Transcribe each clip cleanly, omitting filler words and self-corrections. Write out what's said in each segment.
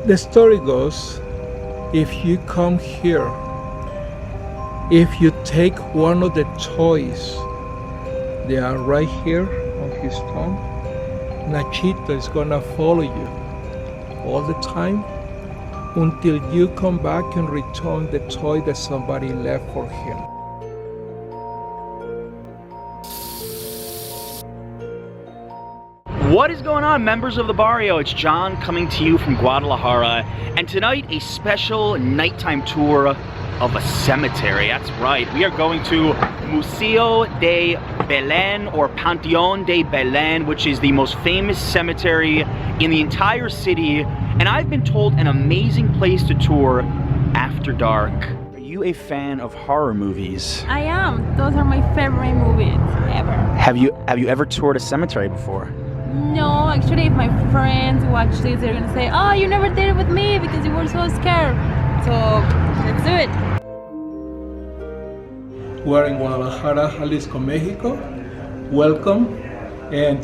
The story goes, if you come here, if you take one of the toys, they are right here on his tongue, Nachito is gonna follow you all the time until you come back and return the toy that somebody left for him. What is going on, members of the Barrio? It's John coming to you from Guadalajara, and tonight a special nighttime tour of a cemetery. That's right, we are going to Museo de Belén, or Panteón de Belén, which is the most famous cemetery in the entire city, and I've been told an amazing place to tour after dark. Are you a fan of horror movies? I am. Those are my favorite movies ever. Have you ever toured a cemetery before? No, actually, if my friends watch this, they're gonna say, "Oh, you never did it with me because you were so scared." So let's do it. We're in Guadalajara, Jalisco, Mexico. Welcome. And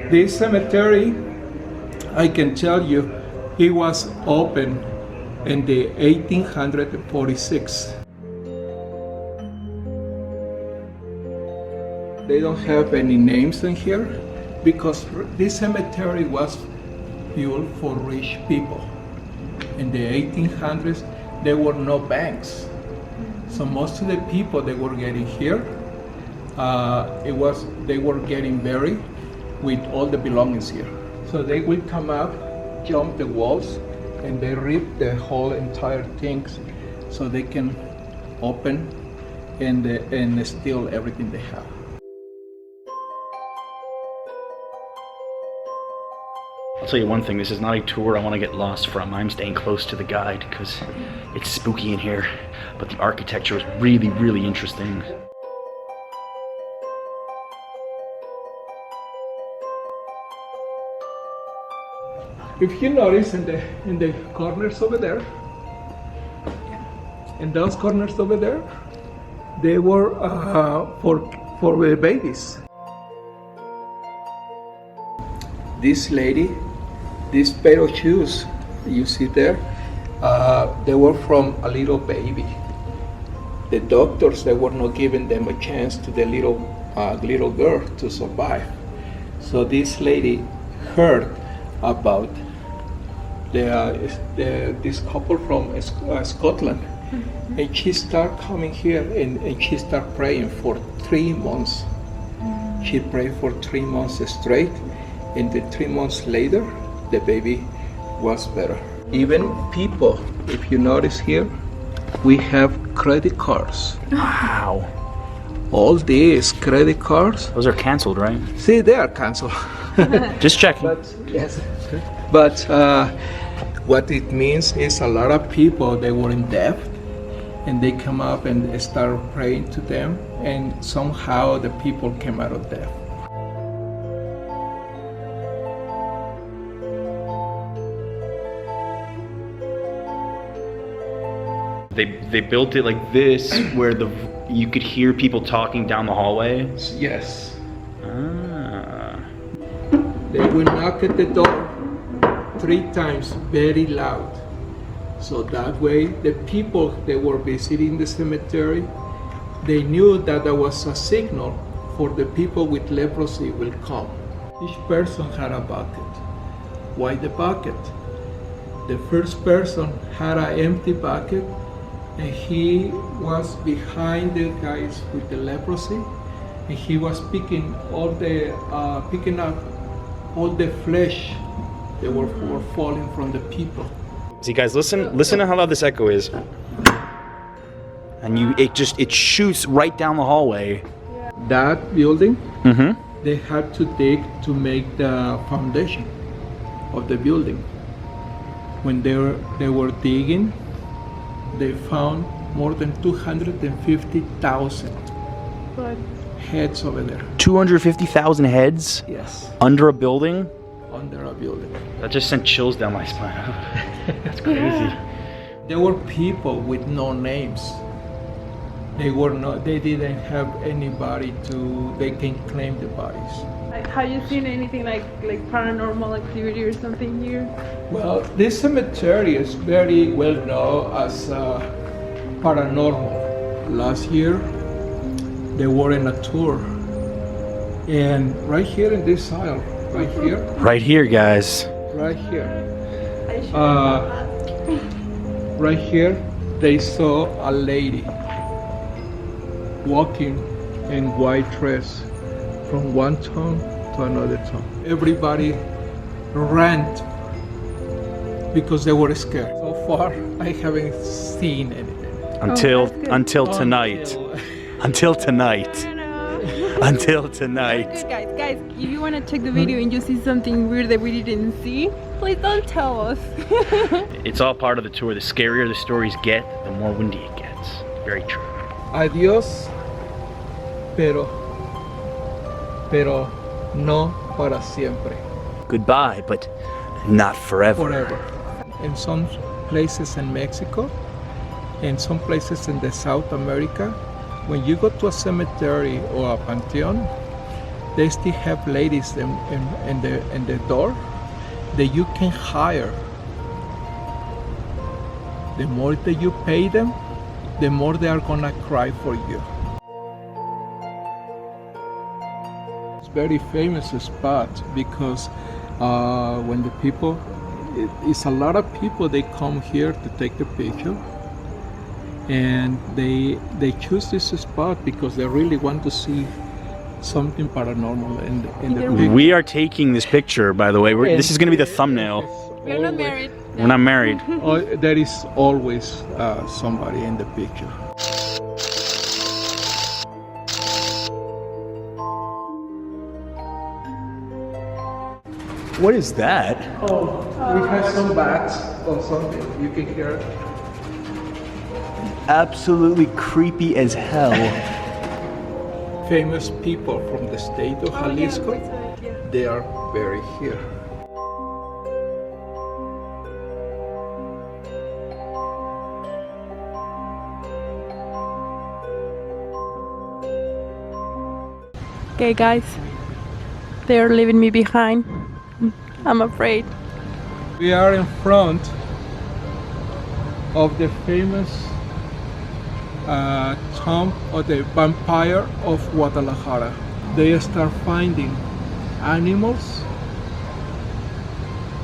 this cemetery, I can tell you, it was open in the 1846. They don't have any names in here because this cemetery was built for rich people. In the 1800s, there were no banks. So most of the people that were getting here, they were getting buried with all the belongings here. So they will come up, jump the walls, and they rip the whole entire things so they can open and steal everything they have. I'll tell you one thing, this is not a tour I want to get lost from. I'm staying close to the guide because it's spooky in here, but the architecture is really, really interesting. If you notice in the corners over there, in those corners over there, they were for the babies. This lady, this pair of shoes you see there, they were from a little baby. The doctors, they were not giving them a chance to the little girl to survive. So this lady heard about this couple from Scotland, and she started coming here and she started praying for 3 months. She prayed for 3 months straight, and then 3 months later, the baby was better. Even people, if you notice here, we have credit cards. Wow. All these credit cards. Those are canceled, right? See, they are canceled. Just checking. But yes. But what it means is a lot of people, they were in debt, and they come up and start praying to them, and somehow the people came out of debt. They built it like this, where you could hear people talking down the hallway? Yes. Ah. They will knock at the door 3 times, very loud. So that way, the people that were visiting the cemetery, they knew that there was a signal for the people with leprosy will come. Each person had a bucket. Why the bucket? The first person had an empty bucket, and he was behind the guys with the leprosy, and he was picking up all the flesh that were falling from the people. See, guys, listen to how loud this echo is. And it shoots right down the hallway. That building, Mm-hmm. they had to dig to make the foundation of the building. When they were digging, they found more than 250,000 heads over there. 250,000 heads? Yes. Under a building? Under a building. That just sent chills down my spine. That's crazy. There were people with no names. They didn't have anybody they can claim the bodies. Like, have you seen anything like paranormal activity or something here? Well, this cemetery is very well known as paranormal. Last year, they were in a tour, and right here in this aisle, right here, Right here, guys. right here, I should right here, they saw a lady walking in white dress from one town to another town. Everybody ran because they were scared. So far, I haven't seen anything. Until that's good. tonight. Until tonight. Until tonight. Okay, guys, if you want to check the video and you see something weird that we didn't see, please don't tell us. It's all part of the tour. The scarier the stories get, the more windy it gets. Very true. Adiós, pero no para siempre. Goodbye, but not forever. Forever. In some places in Mexico, in some places in the South America, when you go to a cemetery or a panteon, they still have ladies in the door that you can hire. The more that you pay them, the more they are gonna cry for you. It's very famous spot because when the people, it's a lot of people, they come here to take the picture, and they choose this spot because they really want to see something paranormal in the picture. We are taking this picture, by the way. This is going to be the thumbnail. We're not married. We're not married. Oh, there is always somebody in the picture. What is that? Oh, we have some bats or something. You can hear it. Absolutely creepy as hell. Famous people from the state of Jalisco, they are buried here. Okay, guys, they're leaving me behind. I'm afraid. We are in front of the famous tomb of the vampire of Guadalajara. They start finding animals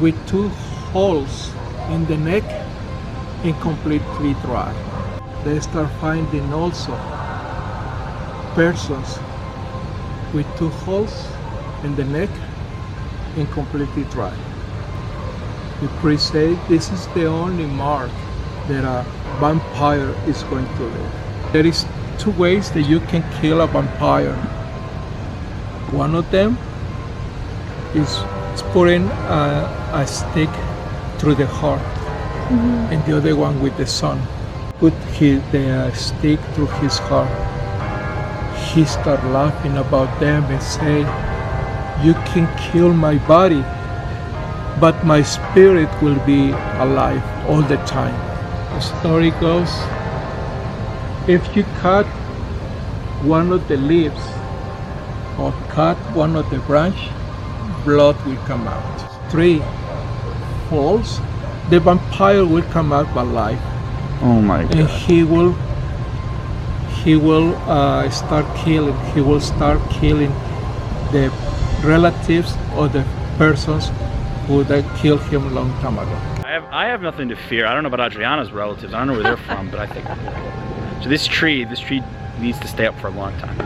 with 2 holes in the neck and completely dry. They start finding also persons with 2 holes in the neck and completely dry. The priest say this is the only mark that a vampire is going to live. There is 2 ways that you can kill a vampire. One of them is putting a stick through the heart, and the other one with the sun. Put the stick through his heart. He start laughing about them and say, "You can kill my body, but my spirit will be alive all the time." The story goes, if you cut one of the leaves or cut one of the branch, blood will come out. 3 falls, the vampire will come out alive, Oh my and god. he will start killing. He will start killing the relatives or the persons who that killed him a long time ago. I have nothing to fear. I don't know about Adriana's relatives. I don't know where they're from, but I think. So this tree needs to stay up for a long time.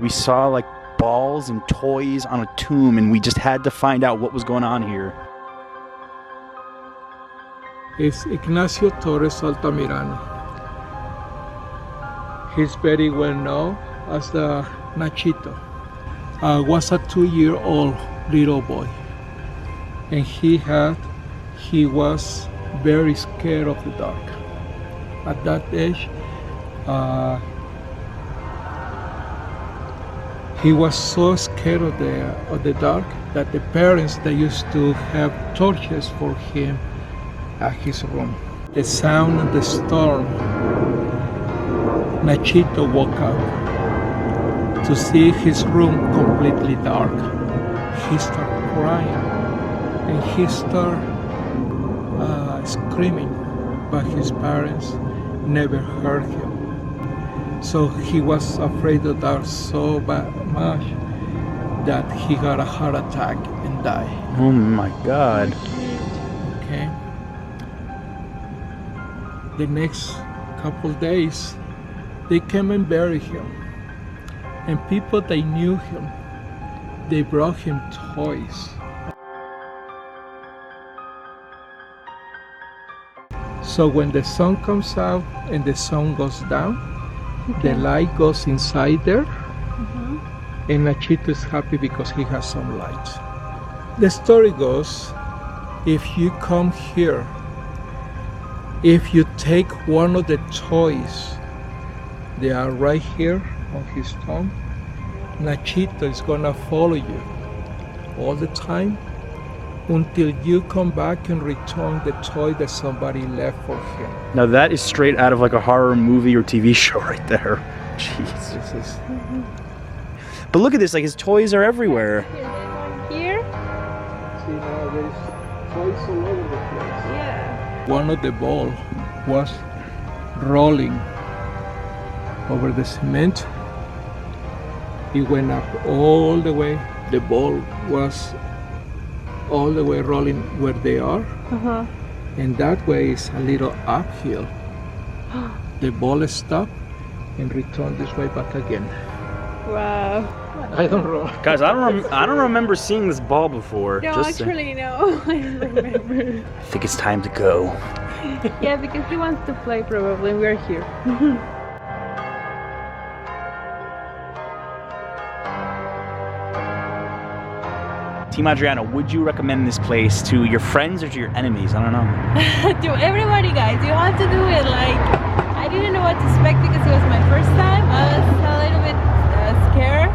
We saw like balls and toys on a tomb, and we just had to find out what was going on here. It's Ignacio Torres Altamirano. He's very well known as the Nachito. Was a 2-year-old little boy, and he was very scared of the dark. At that age, he was so scared of the dark that the parents, they used to have torches for him at his room. The sound of the storm Nachito woke up to see his room completely dark. He started crying and he started screaming, but his parents never heard him. So he was afraid of that so much that he got a heart attack and died. Oh my God. Okay. The next couple days, they came and buried him. And people that knew him, they brought him toys. So when the sun comes out and the sun goes down, the light goes inside there, and Nachito is happy because he has some light. The story goes, if you come here, if you take one of the toys, they are right here on his tongue, Nachito is gonna follow you all the time until you come back and return the toy that somebody left for him. Now that is straight out of like a horror movie or TV show right there. Jeez. This is But look at this, like his toys are everywhere. Here? See, now there's toys all over the place. Yeah. One of the ball was rolling over the cement. It went up all the way. The ball was all the way rolling where they are. And that way is a little uphill. The ball stopped and returned this way back again. Wow. I don't know. Guys, I don't remember seeing this ball before. No, Just actually, no. I don't remember. I think it's time to go. Yeah, because he wants to play probably. We're here. Team Adriana, would you recommend this place to your friends or to your enemies? I don't know. To everybody, guys, you have to do it. Like, I didn't know what to expect because it was my first time. I was a little bit scared,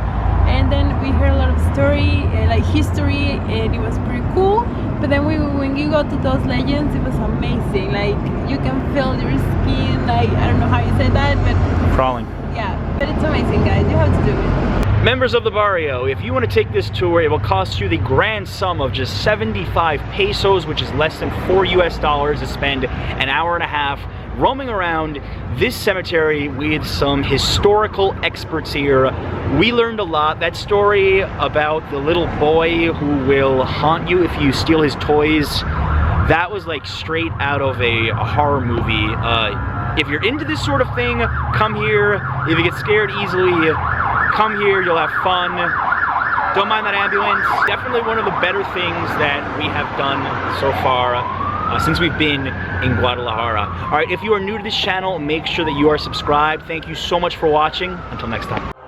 and then we heard a lot of story, like history, and it was pretty cool. But then when you go to those legends, it was amazing. Like, you can feel your skin. Like, I don't know how you say that, but Crawling. yeah, but it's amazing, guys. You have to do it. Members of the Barrio, if you want to take this tour, it will cost you the grand sum of just 75 pesos, which is less than $4 US, to spend an hour and a half roaming around this cemetery with some historical experts here. We learned a lot. That story about the little boy who will haunt you if you steal his toys, that was like straight out of a horror movie. If you're into this sort of thing, come here. If you get scared easily, come here, you'll have fun. Don't mind that ambulance. Definitely one of the better things that we have done so far since we've been in Guadalajara. All right, if you are new to this channel, make sure that you are subscribed. Thank you so much for watching. Until next time.